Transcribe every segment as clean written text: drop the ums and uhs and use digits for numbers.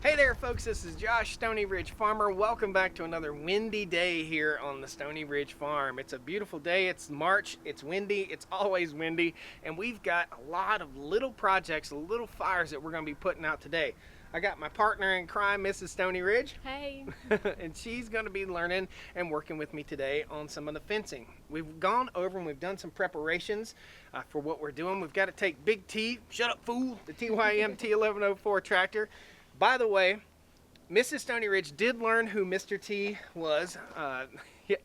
Hey there folks, this is Josh, Stoney Ridge Farmer. Welcome back to another windy day here on the Stoney Ridge Farm. It's a beautiful day, it's March, it's windy, it's always windy, and we've got a lot of little projects, little fires that we're gonna be putting out today. I got my partner in crime, Mrs. Stoney Ridge. Hey. And she's gonna be learning and working with me today on some of the fencing. We've gone over and we've done some preparations for what we're doing. We've got to take Big T, shut up fool, the TYM T1104 tractor. By the way, Mrs. Stoney Ridge did learn who Mr. T was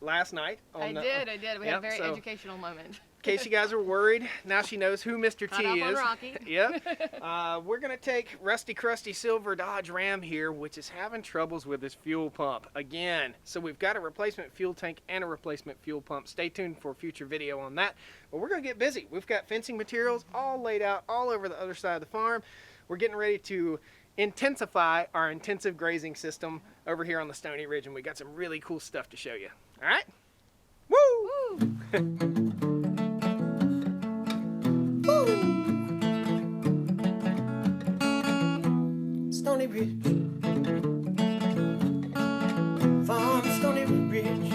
last night. I did. We had a very educational moment. In case you guys are worried, now she knows who Mr. T is. On Rocky. Yep. We're going to take Rusty Crusty Silver Dodge Ram here, which is having troubles with his fuel pump again. So we've got a replacement fuel tank and a replacement fuel pump. Stay tuned for a future video on that. But we're going to get busy. We've got fencing materials all laid out all over the other side of the farm. We're getting ready to intensify our intensive grazing system over here on the Stoney Ridge, and we got some really cool stuff to show you. All right? Woo! Woo! Stoney Ridge Farm, Stoney Ridge,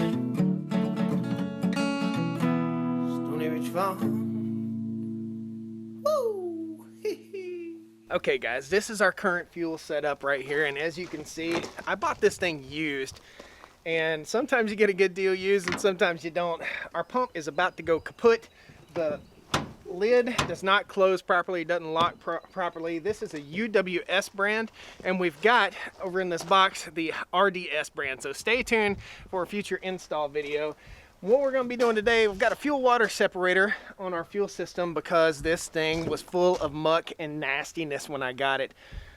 Stoney Ridge Farm. Okay guys, this is our current fuel setup right here, and as you can see, I bought this thing used, and sometimes you get a good deal used and sometimes you don't. Our pump is about to go kaput. The lid does not close properly, doesn't lock properly. This is a UWS brand, and we've got over in this box the RDS brand, so stay tuned for a future install video. What we're going to be doing today, we've got a fuel water separator on our fuel system because this thing was full of muck and nastiness when I got it.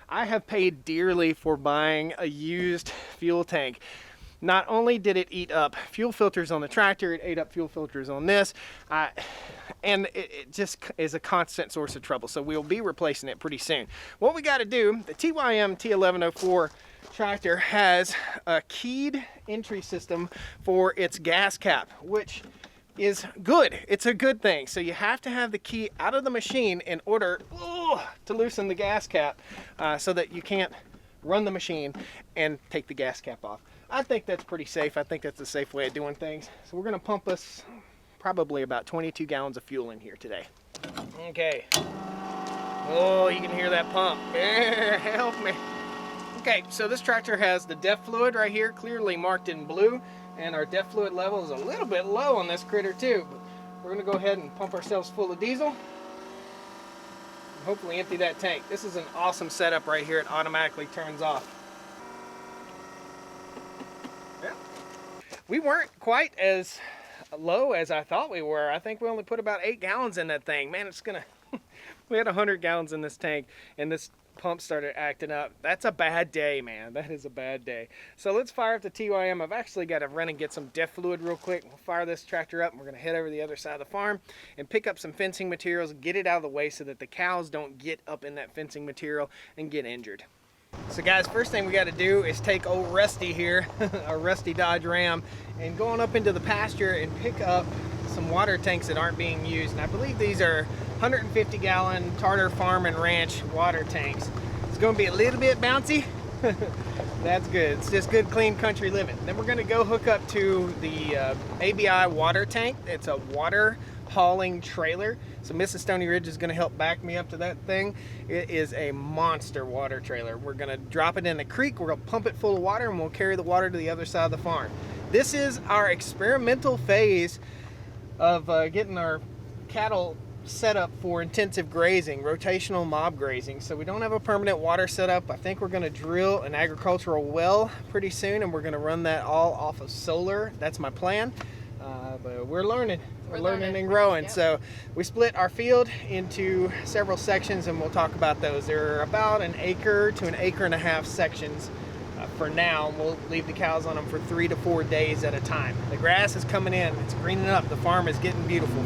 I have paid dearly for buying a used fuel tank. Not only did it eat up fuel filters on the tractor, it ate up fuel filters on this, and it just is a constant source of trouble. So we'll be replacing it pretty soon. What we got to do, the TYM T1104 tractor has a keyed entry system for its gas cap, which is good. It's a good thing. So you have to have the key out of the machine in order to loosen the gas cap so that you can't run the machine and take the gas cap off. I think that's pretty safe. I think that's a safe way of doing things. So we're gonna pump us probably about 22 gallons of fuel in here today. Okay. Oh, you can hear that pump. Help me. Okay, so this tractor has the DEF fluid right here, clearly marked in blue, and our DEF fluid level is a little bit low on this critter too. But we're gonna go ahead and pump ourselves full of diesel and hopefully empty that tank. This is an awesome setup right here. It automatically turns off. Yeah. We weren't quite as low as I thought we were. I think we only put about 8 gallons in that thing. Man, it's gonna, we had 100 gallons in this tank and this pump started acting up. That's a bad day, man. That is a bad day. So let's fire up the TYM. I've actually got to run and get some DEF fluid real quick. We'll fire this tractor up and we're going to head over to the other side of the farm and pick up some fencing materials, get it out of the way so that the cows don't get up in that fencing material and get injured. So guys, first thing we got to do is take old Rusty here, our Rusty Dodge Ram, and go on up into the pasture and pick up some water tanks that aren't being used. And I believe these are 150 gallon Tartar Farm and Ranch water tanks. It's going to be a little bit bouncy. That's good. It's just good clean country living. Then we're going to go hook up to the ABI water tank. It's a water hauling trailer. So Mrs. Stoney Ridge is going to help back me up to that thing. It is a monster water trailer. We're going to drop it in the creek. We're going to pump it full of water and we'll carry the water to the other side of the farm. This is our experimental phase of getting our cattle set up for intensive grazing, rotational mob grazing. So we don't have a permanent water setup. I think we're going to drill an agricultural well pretty soon and we're going to run that all off of solar. That's my plan. But we're learning. We're learning and growing. Yep. So we split our field into several sections and we'll talk about those. There are about 1 acre to 1.5 acre sections for now. We'll leave the cows on them for 3 to 4 days at a time. The grass is coming in. It's greening up. The farm is getting beautiful.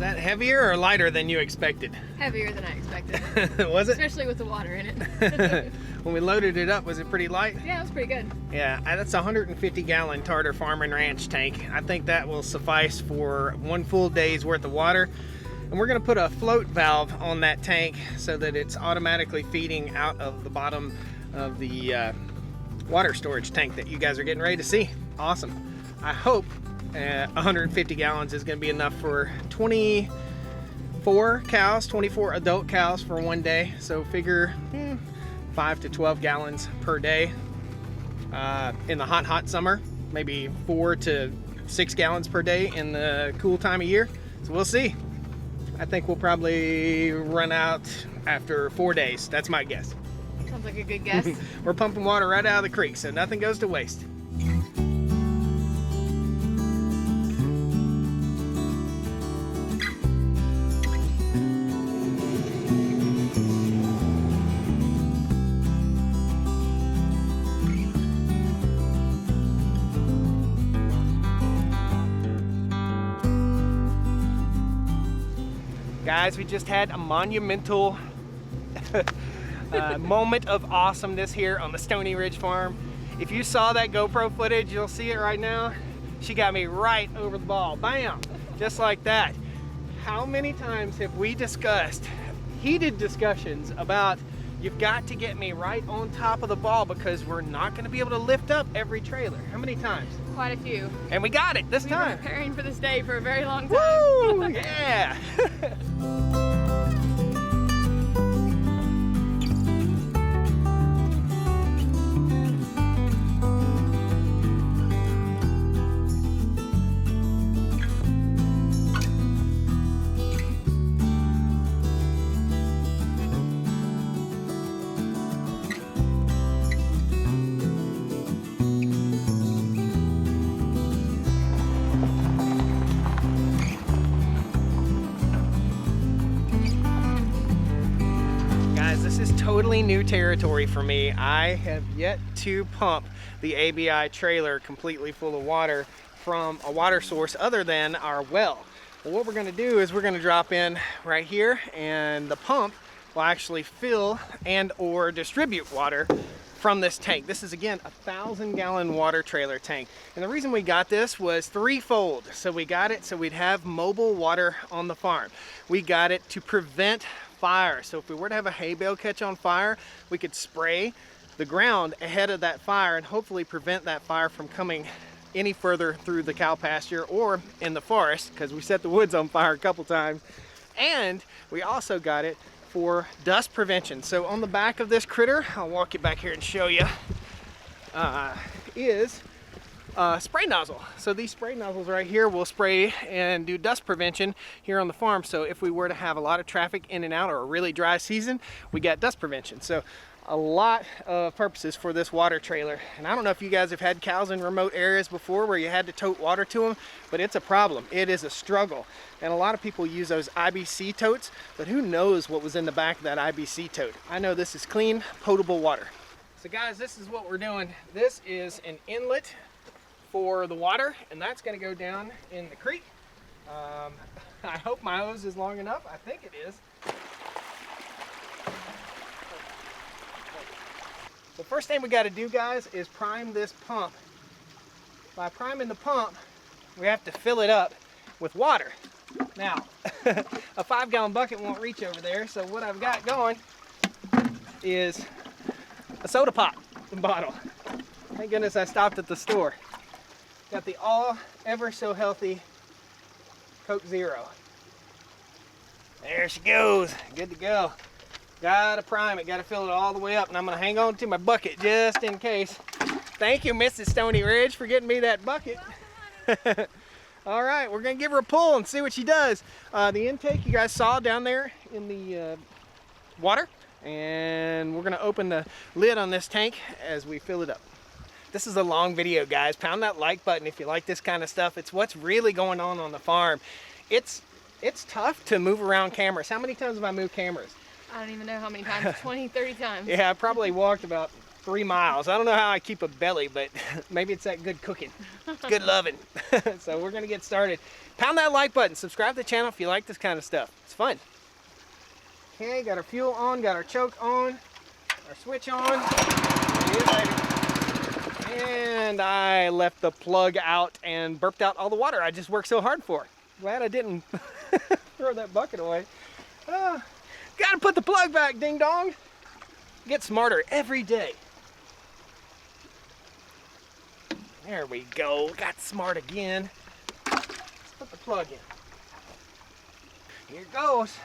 that heavier or lighter than you expected? Heavier than I expected. Was it? Especially with the water in it. When we loaded it up, was it pretty light? Yeah, it was pretty good. Yeah, that's a 150-gallon Tartar Farm and Ranch tank. I think that will suffice for one full day's worth of water. And we're gonna put a float valve on that tank so that it's automatically feeding out of the bottom of the water storage tank that you guys are getting ready to see. Awesome. I hope 150 gallons is gonna be enough for 24 cows, 24 adult cows for one day. So figure 5 to 12 gallons per day. In the hot summer, maybe 4 to 6 gallons per day in the cool time of year. So we'll see. I think we'll probably run out after 4 days. That's my guess. Sounds like a good guess. We're pumping water right out of the creek, so nothing goes to waste. Guys, we just had a monumental moment of awesomeness here on the Stoney Ridge Farm. If you saw that GoPro footage, you'll see it right now. She got me right over the ball. Bam! Just like that. How many times have we discussed, heated discussions about you've got to get me right on top of the ball because we're not going to be able to lift up every trailer? How many times? Quite a few. And we got it this time. We've been preparing for this day for a very long time. Woo! Yeah! This is totally new territory for me. I have yet to pump the ABI trailer completely full of water from a water source other than our well. Well, what we're going to do is we're going to drop in right here, and the pump will actually fill and or distribute water from this tank. This is again a 1,000-gallon water trailer tank, and the reason we got this was threefold. So we got it so we'd have mobile water on the farm. We got it to prevent fire. So if we were to have a hay bale catch on fire, we could spray the ground ahead of that fire and hopefully prevent that fire from coming any further through the cow pasture or in the forest, because we set the woods on fire a couple times. And we also got it for dust prevention. So on the back of this critter, I'll walk you back here and show you, is spray nozzle. So these spray nozzles right here will spray and do dust prevention here on the farm. So if we were to have a lot of traffic in and out or a really dry season, we got dust prevention. So a lot of purposes for this water trailer. And I don't know if you guys have had cows in remote areas before where you had to tote water to them, but it's a problem. It is a struggle. And a lot of people use those IBC totes, but who knows what was in the back of that IBC tote. I know this is clean, potable water. So guys, this is what we're doing. This is an inlet for the water, and that's going to go down in the creek. I hope my hose is long enough. I think it is. The first thing we got to do, guys, is prime this pump. By priming the pump, we have to fill it up with water. Now, a 5-gallon bucket won't reach over there, so what I've got going is a soda pop bottle. Thank goodness I stopped at the store. Got the all ever so healthy Coke Zero. There she goes, good to go. Gotta prime it, gotta fill it all the way up, and I'm gonna hang on to my bucket just in case. Thank you, Mrs. Stoney Ridge, for getting me that bucket. All right, we're gonna give her a pull and see what she does. The intake you guys saw down there in the water, and we're gonna open the lid on this tank as we fill it up. This is a long video, guys. Pound that like button if you like this kind of stuff. It's what's really going on the farm. It's tough to move around cameras. How many times have I moved cameras? I don't even know how many times, 20, 30 times. Yeah, I probably walked about 3 miles. I don't know how I keep a belly, but maybe it's that good cooking. It's good loving. So we're gonna get started. Pound that like button. Subscribe to the channel if you like this kind of stuff. It's fun. Okay, got our fuel on, got our choke on, our switch on. See you later. And I left the plug out and burped out all the water I just worked so hard for. Glad I didn't throw that bucket away. Gotta put the plug back, ding dong. Get smarter every day. There we go, got smart again. Let's put the plug in. Here it goes.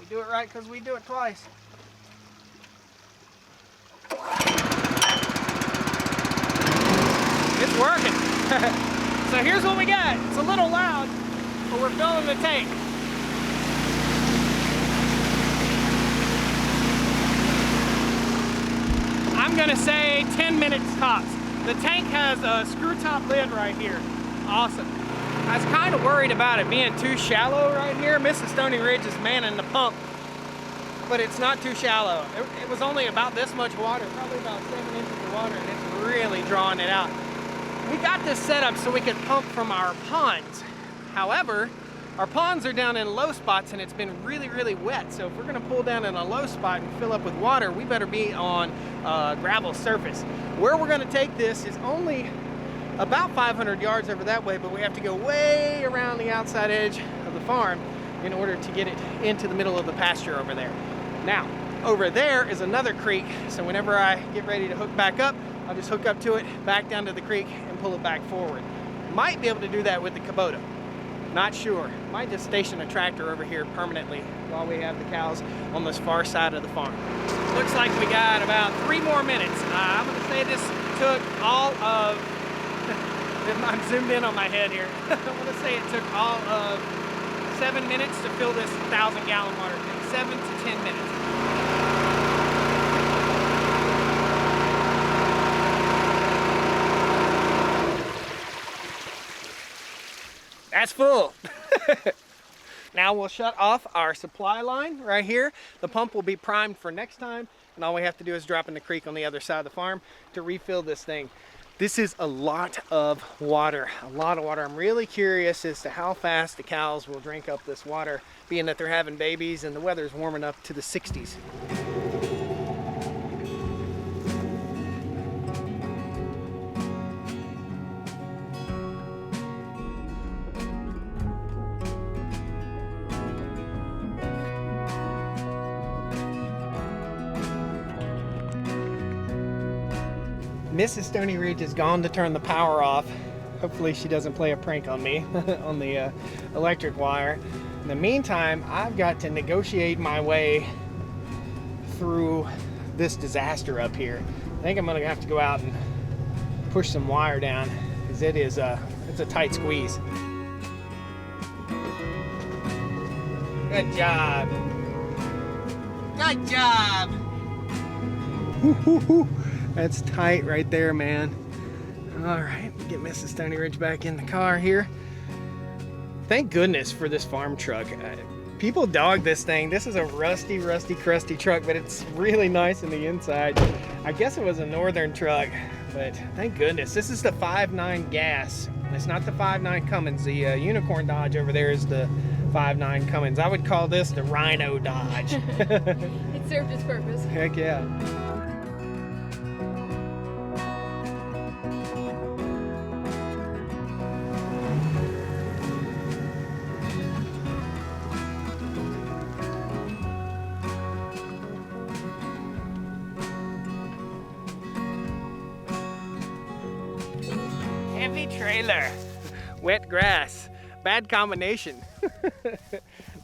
We do it right because we do it twice. It's working. So here's what we got. It's a little loud, but we're filling the tank. I'm gonna say 10 minutes tops. The tank has a screw top lid right here. Awesome. I was kind of worried about it being too shallow right here. Mrs. Stoney Ridge is manning the pump, but it's not too shallow. It was only about this much water, probably about 7 inches of water, and it's really drawing it out. We got this set up so we could pump from our ponds. However, our ponds are down in low spots and it's been really, really wet. So if we're gonna pull down in a low spot and fill up with water, we better be on gravel surface. Where we're gonna take this is only about 500 yards over that way, but we have to go way around the outside edge of the farm in order to get it into the middle of the pasture over there. Now, over there is another creek, so whenever I get ready to hook back up, I'll just hook up to it, back down to the creek, and pull it back forward. Might be able to do that with the Kubota. Not sure. Might just station a tractor over here permanently while we have the cows on this far side of the farm. Looks like we got about 3 more minutes. I'm gonna say this took all of, I'm zoomed in on my head here. I'm gonna say it took all of 7 minutes to fill this 1,000-gallon water tank. 7 to 10 minutes. That's full. Now we'll shut off our supply line right here. The pump will be primed for next time, and all we have to do is drop in the creek on the other side of the farm to refill this thing. This is a lot of water, I'm really curious as to how fast the cows will drink up this water, being that they're having babies and the weather's warming up to the 60s. Mrs. Stoney Ridge is gone to turn the power off. Hopefully she doesn't play a prank on me on the electric wire. In the meantime, I've got to negotiate my way through this disaster up here. I think I'm gonna have to go out and push some wire down because it's a tight squeeze. Good job. Good job. That's tight right there, man. All right, get Mrs. Stoney Ridge back in the car here. Thank goodness for this farm truck. People dog this thing. This is a rusty, crusty truck, but it's really nice in the inside. I guess it was a northern truck, but thank goodness. This is the 5.9 gas. It's not the 5.9 Cummins. The Unicorn Dodge over there is the 5.9 Cummins. I would call this the Rhino Dodge. It served its purpose. Heck yeah. Heavy trailer, wet grass, bad combination.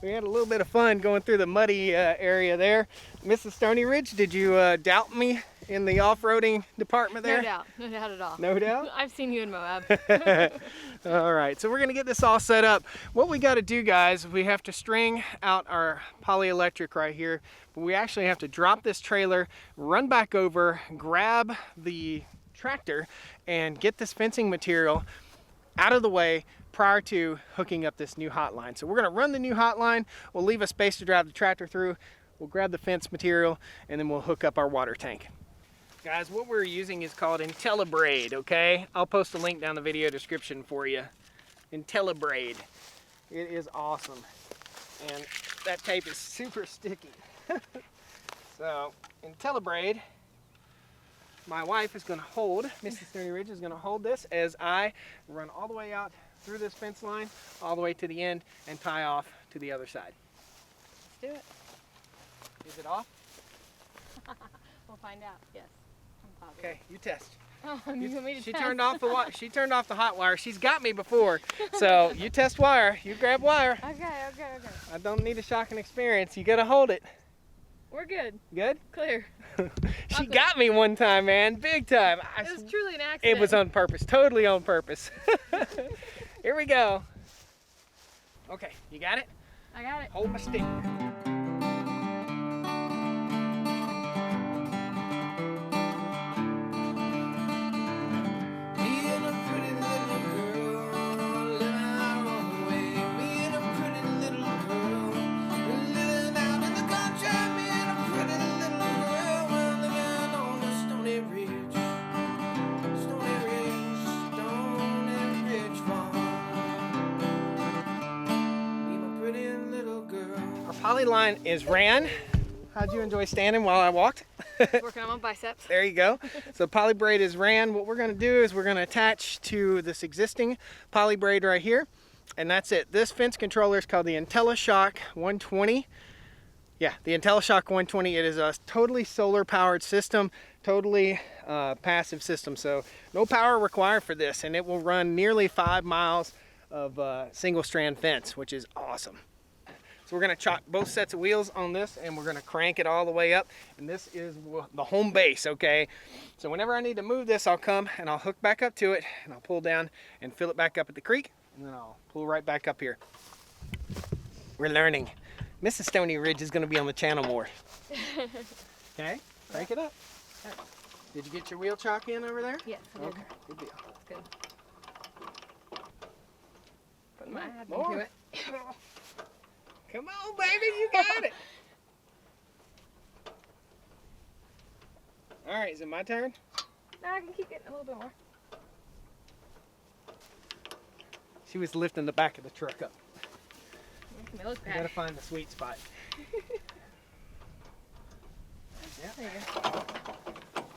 We had a little bit of fun going through the muddy area there. Mrs. Stoney Ridge, did you doubt me in the off-roading department there? No doubt at all. No doubt? I've seen you in Moab. All right, so we're gonna get this all set up. What we gotta do, guys, we have to string out our polyelectric right here, but we actually have to drop this trailer, run back over, grab the tractor, and get this fencing material out of the way prior to hooking up this new hotline. So we're gonna run the new hotline, we'll leave a space to drive the tractor through, we'll grab the fence material, and then we'll hook up our water tank. Guys, what we're using is called IntelliBraid, okay? I'll post a link down the video description for you. IntelliBraid. It is awesome. And that tape is super sticky. So, IntelliBraid, my wife is going to hold, Mrs. Stoney Ridge is going to hold this as I run all the way out through this fence line, all the way to the end, and tie off to the other side. Let's do it. Is it off? We'll find out. Yes. I'm positive. Okay, you test. Oh, you want me to She test? turned off the she turned off the hot wire. She's got me before. So you test wire. You grab wire. Okay. I don't need a shocking experience. You gotta hold it. We're good. Good? Clear. She got me one time, man. Big time. It was truly an accident. It was on purpose. Totally on purpose. Here we go. Okay, you got it? I got it. Hold my stick. Poly line is ran. How'd you enjoy standing while I walked? Working on my biceps. There you go. So poly braid is ran. What we're going to do is we're going to attach to this existing poly braid right here, and that's it. This fence controller is called the IntelliShock 120. Yeah, the IntelliShock 120. It is a totally solar powered system, totally passive system. So no power required for this, and it will run nearly 5 miles of single strand fence, which is awesome. So we're going to chock both sets of wheels on this, and we're going to crank it all the way up. And this is the home base, okay? So whenever I need to move this, I'll come and I'll hook back up to it, and I'll pull down and fill it back up at the creek, and then I'll pull right back up here. We're learning. Mrs. Stoney Ridge is going to be on the channel more. Okay, crank it up. Did you get your wheel chock in over there? Yes, I did. Okay, good deal. That's good. Put Might add more. to it. Come on, baby, you got it. All right, is it my turn? No, I can keep getting a little bit more. She was lifting the back of the truck up. Making me look You gotta bad. find the sweet spot. There you go.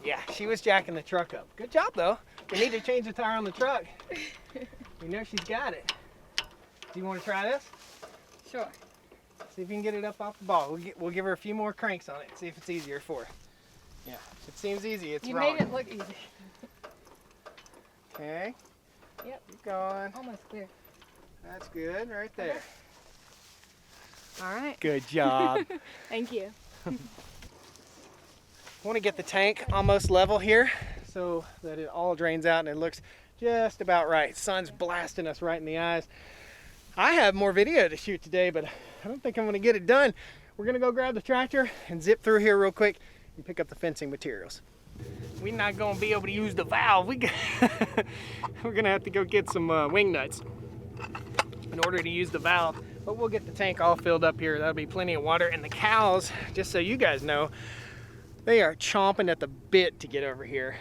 Yeah, she was jacking the truck up. Good job, though. We need to change the tire on the truck. We know she's got it. Do you want to try this? Sure. See if you can get it up off the ball. We'll give her a few more cranks on it. See if it's easier for her. Yeah, if it seems easy, it's You wrong. made it look easy. Okay. Yep. Keep going. Almost clear. That's good right there. All right. Good job. Thank you. I want to get the tank almost level here so that it all drains out and it looks just about right. Sun's blasting us right in the eyes. I have more video to shoot today, but I don't think I'm going to get it done. We're going to go grab the tractor and zip through here real quick and pick up the fencing materials. We're not going to be able to use the valve. We're going to have to go get some wing nuts in order to use the valve. But we'll get the tank all filled up here. That'll be plenty of water. And the cows, just so you guys know, they are chomping at the bit to get over here.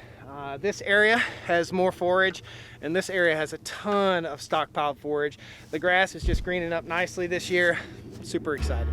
This area has more forage, and this area has a ton of stockpiled forage. The grass is just greening up nicely this year. Super excited.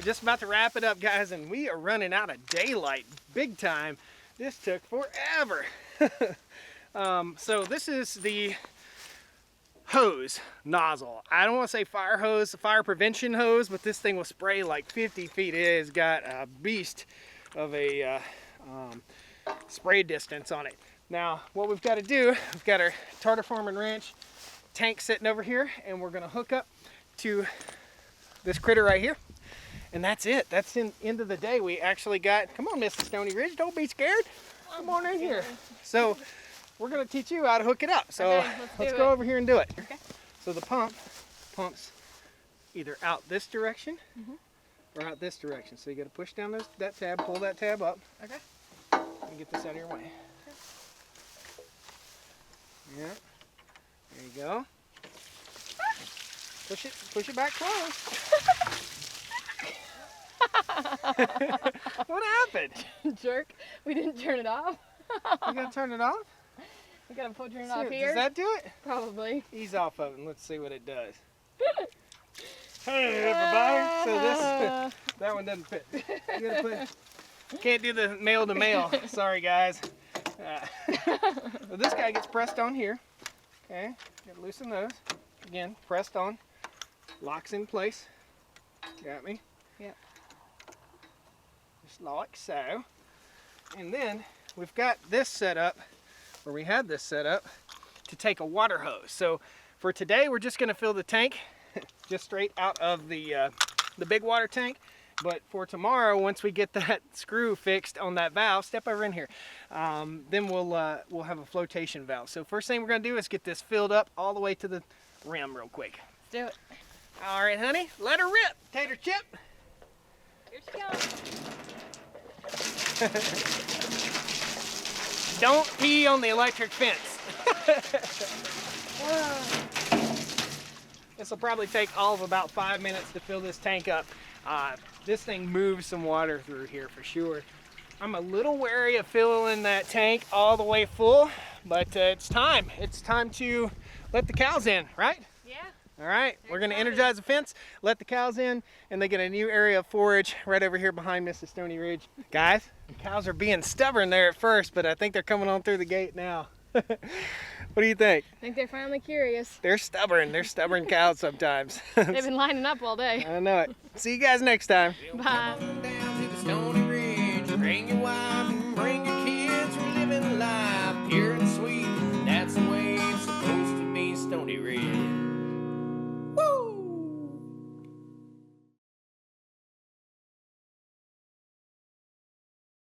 We're just about to wrap it up, guys, and we are running out of daylight big time. This took forever. So this is the hose nozzle. I don't want to say fire hose, fire prevention hose, but this thing will spray like 50 feet. It has got a beast of a spray distance on it. Now, what we've got to do, we've got our Tartar Farm and Ranch tank sitting over here, and we're going to hook up to this critter right here. And that's it. That's the end of the day. We actually got, come on, Mrs. Stoney Ridge, don't be scared. Come on in here. So we're going to teach you how to hook it up. So Okay, let's go over here and do it. Okay. So the pump pumps either out this direction or out this direction. So you got to push down that tab, pull that tab up. Okay. And get this out of your way. Yeah. There you go. Push it back close. What happened? Jerk. We didn't turn it off. You gotta turn it off? We gotta turn it off here. Does that do it? Probably. Ease off of it and let's see what it does. Hey everybody. So this that one doesn't fit. You gotta can't do the male to male. Sorry guys. So this guy gets pressed on here. Okay. Gotta loosen those. Again, pressed on. Locks in place. Got me? Yep. Just like so. And then we've got this set up, or we had this set up, to take a water hose. So for today, we're just gonna fill the tank just straight out of the big water tank. But for tomorrow, once we get that screw fixed on that valve, step over in here, then we'll have a flotation valve. So first thing we're gonna do is get this filled up all the way to the rim real quick. Let's do it. All right, honey, let her rip, Tater Chip. Here she comes. Don't pee on the electric fence. This will probably take all of about 5 minutes to fill this tank up. This thing moves some water through here for sure. I'm a little wary of filling that tank all the way full, but it's time. It's time to let the cows in, right? Yeah. All right, we're gonna energize the fence, let the cows in, and they get a new area of forage right over here behind Mrs. Stoney Ridge. Guys, the cows are being stubborn there at first, but I think they're coming on through the gate now. What do you think? I think they're finally curious. They're stubborn. They're stubborn cows sometimes. They've been lining up all day. I know it. See you guys next time. Bye. Down to the Stoney Ridge, bring your wife and bring your